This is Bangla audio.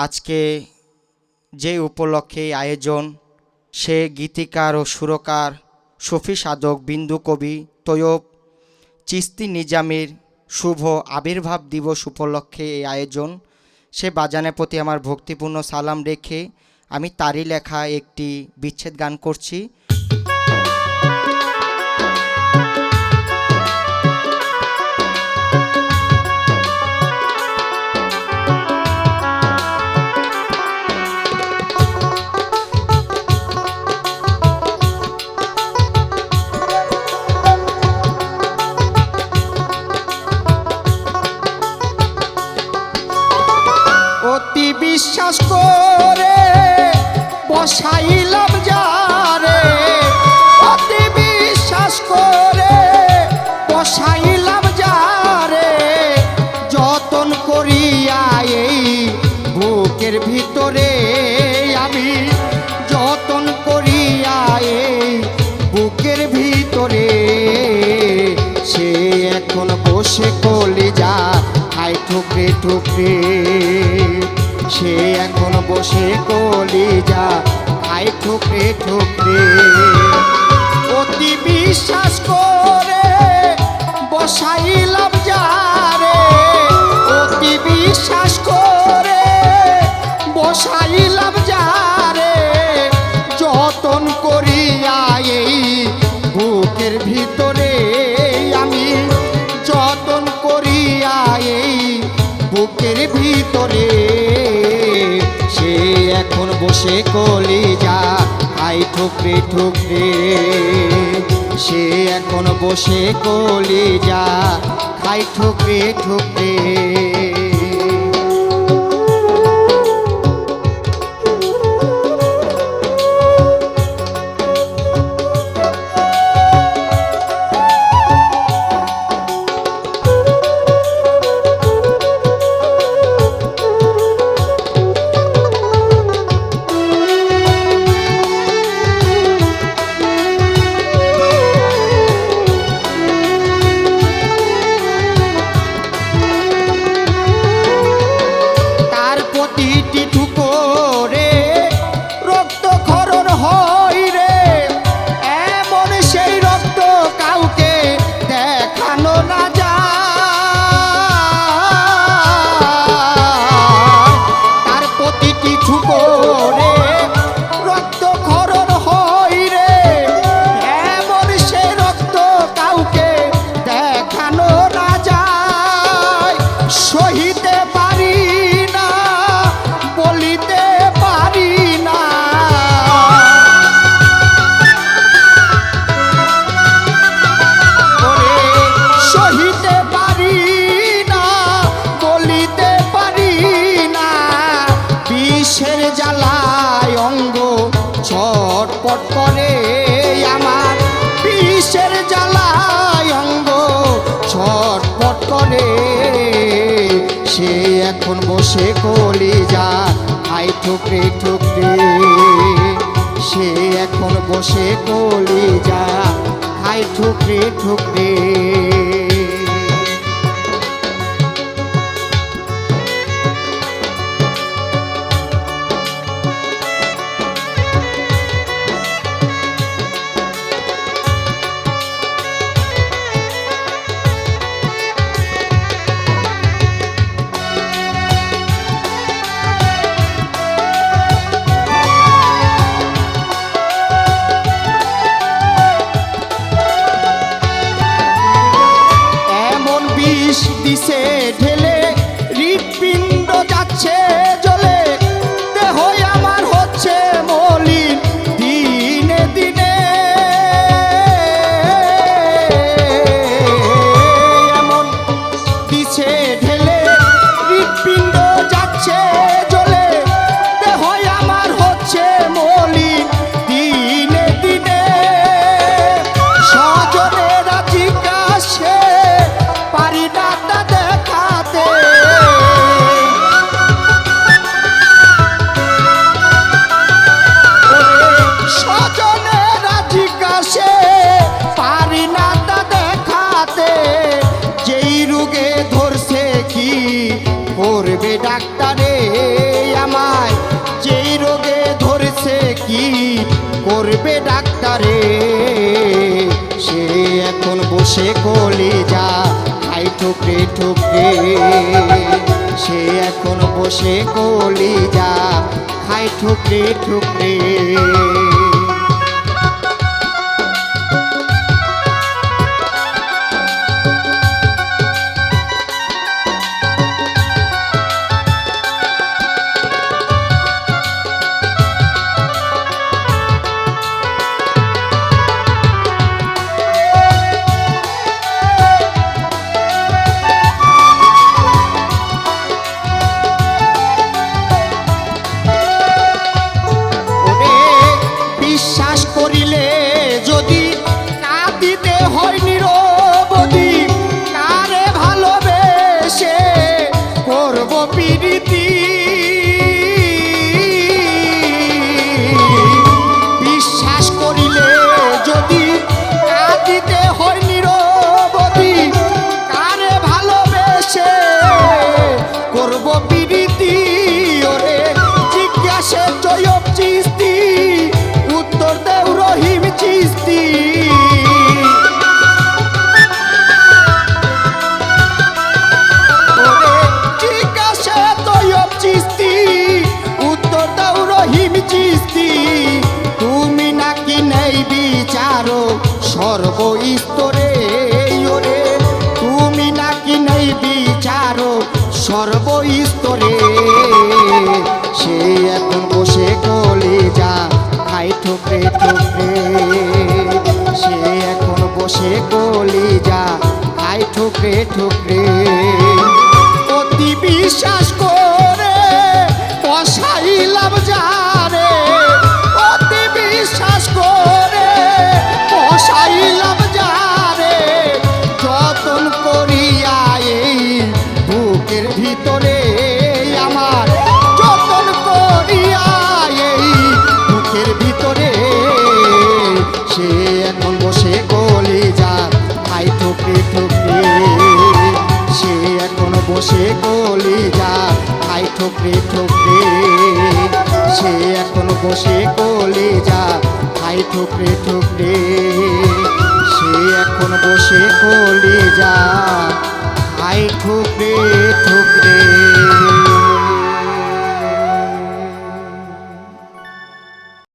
আজকে যে উপলক্ষে আয়োজন, সে গীতিকার ও সুরকার সুফি সাধক বিন্দু কবি তৈয়ব চিশতি নিজামীর শুভ আবির্ভাব দিবস উপলক্ষে এই আয়োজন। সে বাজানের প্রতি আমার ভক্তিপূর্ণ সালাম রেখে আমি তারই লেখা একটি বিচ্ছেদ গান করছি। অতি বিশ্বাস করে বসাইলাম যারে, অতি বিশ্বাস করে বসাইলাম যারে, যতন করিয়া এই বুকের ভিতরে আমি যতন করিয়া এই বুকের ভিতরে, সে এখন বসে কলিজা খায় ঠুকরে ঠুকরে, সে এখন বসে কলিজা খায় ঠুকরে ঠুকরে। অতি বিশ্বাস করে বসাইলাম যারে, অতি বিশ্বাস করে বসাইলাম যারে, যতন করিয়া এই বুকের ভিতরে আমি যতন করিয়া এই বুকের ভিতরে, সে এখন বসে কলিজা খায় ঠুকরে ঠুকরে, সে এখন বসে কলিজা খায় ঠুকরে ঠুকরে। ছটপট করে আমার বিষের জ্বালায় অঙ্গ ছটপট করে, সে এখন বসে কলিজা খায় ঠুকরে ঠুকরে, সে এখন বসে কলিজা খায় ঠুকরে ঠুকরে। রে, সে এখন বসে কলিজা খাই ঠুকরে ঠুকরে, সে এখন বসে কলিজা খাই ঠুকরে ঠুকরে। বিশ্বাস করিলে যদি কাঁদিতে হয় নিরবধি, কারে ভালোবেসে করব প্রীতি। বিশ্বাস করিলে যদি কাঁদিতে হয় নিরবধি, কারে ভালোবেসে করব প্রীতি। ওরে জিজ্ঞাসে জয়ব চিস্তি, উত্তর দেও রহিম চিস্তি। ওরে জিজ্ঞাসা তৈয়ব চিস্তি, উত্তর দেও রহিম চিস্তি। তুমি নাকি নেই বিচারো সর্বস্তরে, ওরে তুমি নাকি নেই বিচারো সর্বস্তরে, সে এখন বসে কলিজা খাই ঠুকরে ঠুকরে, সে এখন বসে কলিজা খাই ঠুকরে ঠুকরে। অতি বিশ্বাস করে বসাইলাম যারে, অতি বিশ্বাস করে বসাইলাম যারে, যতন করিয়া এই বুকের ভিতরে আমার, যতন করিয়া এই বুকের ভিতরে, সে এখন বসে কলিজা খাই ঠুকরে ঠুকরে, সে এখন বসে কলিজা খাই ঠুকরে ঠুকরে, সে এখন বসে কলিজা খাই ঠুকরে ঠুকরে, সে এখন বসে কলিজা খাই ঠুকরে ঠুকরে।